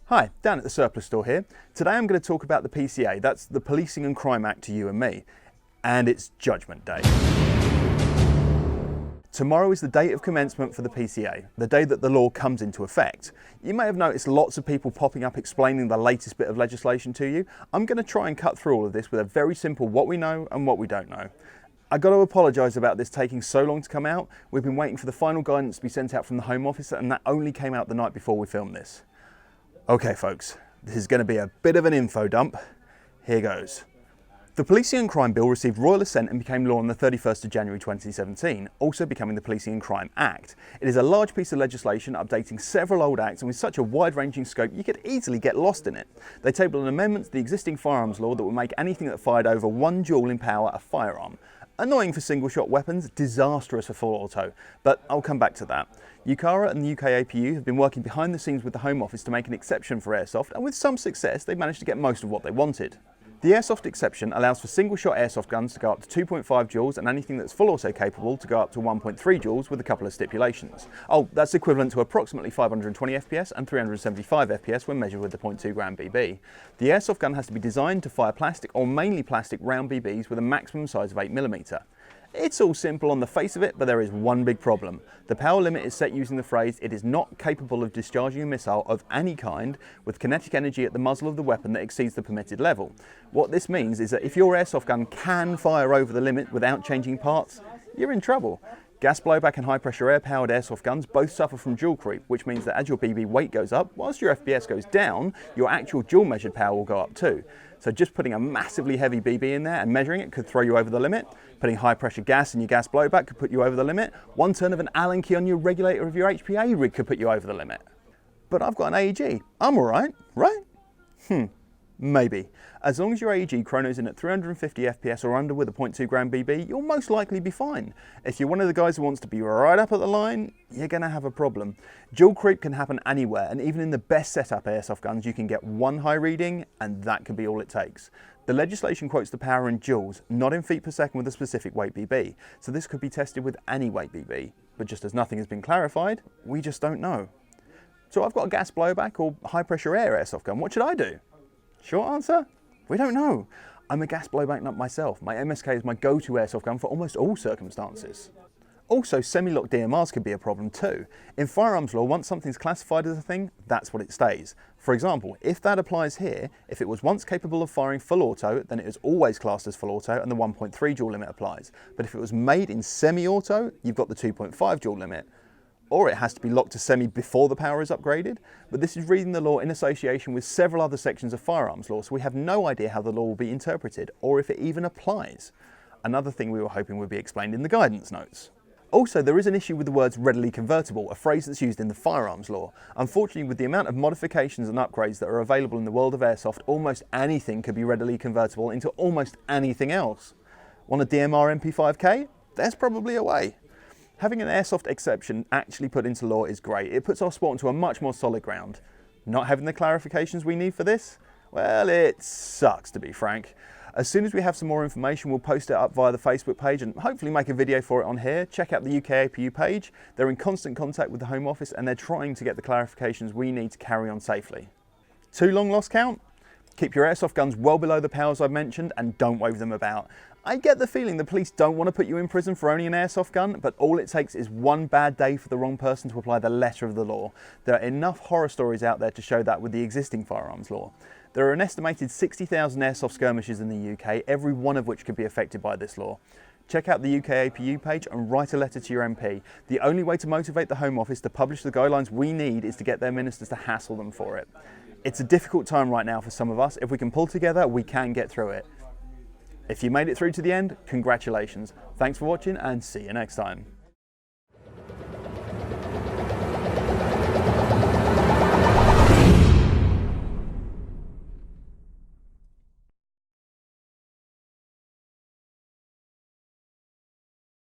Hi, Dan at the Surplus Store here. Today I'm going to talk about the PCA, that's the Policing and Crime Act to you and me, and it's Judgment Day. Tomorrow is the date of commencement for the PCA, the day that the law comes into effect. You may have noticed lots of people popping up explaining the latest bit of legislation to you. I'm going to try and cut through all of this with a very simple what we know and what we don't know. I've got to apologise about this taking so long to come out. We've been waiting for the final guidance to be sent out from the Home Office, and that only came out the night before we filmed this. Okay folks, this is going to be a bit of an info dump. Here goes. The Policing and Crime Bill received royal assent and became law on the 31st of January 2017, also becoming the Policing and Crime Act. It is a large piece of legislation updating several old acts, and with such a wide-ranging scope you could easily get lost in it. They table an amendment to the existing firearms law that would make anything that fired over one joule in power a firearm. Annoying for single-shot weapons, disastrous for full auto, but I'll come back to that. UKARA and the UKAPU have been working behind the scenes with the Home Office to make an exception for airsoft, and with some success they've managed to get most of what they wanted. The airsoft exception allows for single-shot airsoft guns to go up to 2.5 joules and anything that's full auto capable to go up to 1.3 joules with a couple of stipulations. Oh, that's equivalent to approximately 520 FPS and 375 FPS when measured with the .2 gram BB. The airsoft gun has to be designed to fire plastic or mainly plastic round BBs with a maximum size of 8mm. It's all simple on the face of it, but there is one big problem. The power limit is set using the phrase, "It is not capable of discharging a missile of any kind with kinetic energy at the muzzle of the weapon that exceeds the permitted level." What this means is that if your airsoft gun can fire over the limit without changing parts, you're in trouble. Gas blowback and high pressure air powered airsoft guns both suffer from joule creep, which means that as your BB weight goes up, whilst your FPS goes down, your actual joule measured power will go up too. So just putting a massively heavy BB in there and measuring it could throw you over the limit. Putting high pressure gas in your gas blowback could put you over the limit. One turn of an Allen key on your regulator of your HPA rig could put you over the limit. But I've got an AEG. I'm alright, right? Maybe. As long as your AEG chronos in at 350 FPS or under with a .2 gram BB, you'll most likely be fine. If you're one of the guys who wants to be right up at the line, you're going to have a problem. Joule creep can happen anywhere, and even in the best setup airsoft guns you can get one high reading and that can be all it takes. The legislation quotes the power in joules, not in feet per second with a specific weight BB, so this could be tested with any weight BB. But just as nothing has been clarified, we just don't know. So I've got a gas blowback or high pressure air airsoft gun, what should I do? Short answer? We don't know. I'm a gas blowback nut myself. My MSK is my go-to airsoft gun for almost all circumstances. Also, semi-locked DMRs can be a problem too. In firearms law, once something's classified as a thing, that's what it stays. For example, if that applies here, if it was once capable of firing full auto, then it is always classed as full auto and the 1.3 joule limit applies. But if it was made in semi-auto, you've got the 2.5 joule limit. Or it has to be locked to semi before the power is upgraded. But this is reading the law in association with several other sections of firearms law, so we have no idea how the law will be interpreted, or if it even applies. Another thing we were hoping would be explained in the guidance notes. Also, there is an issue with the words readily convertible, a phrase that's used in the firearms law. Unfortunately, with the amount of modifications and upgrades that are available in the world of airsoft, almost anything could be readily convertible into almost anything else. Want a DMR MP5K? There's probably a way. Having an airsoft exception actually put into law is great. It puts our sport into a much more solid ground. Not having the clarifications we need for this? Well, it sucks, to be frank. As soon as we have some more information, we'll post it up via the Facebook page and hopefully make a video for it on here. Check out the UKAPU page. They're in constant contact with the Home Office and they're trying to get the clarifications we need to carry on safely. Too long lost count? Keep your airsoft guns well below the powers I've mentioned and don't wave them about. I get the feeling the police don't want to put you in prison for owning an airsoft gun, but all it takes is one bad day for the wrong person to apply the letter of the law. There are enough horror stories out there to show that with the existing firearms law. There are an estimated 60,000 airsoft skirmishes in the UK, every one of which could be affected by this law. Check out the UKAPU page and write a letter to your MP. The only way to motivate the Home Office to publish the guidelines we need is to get their ministers to hassle them for it. It's a difficult time right now for some of us. If we can pull together, we can get through it. If you made it through to the end, congratulations. Thanks for watching and see you next time.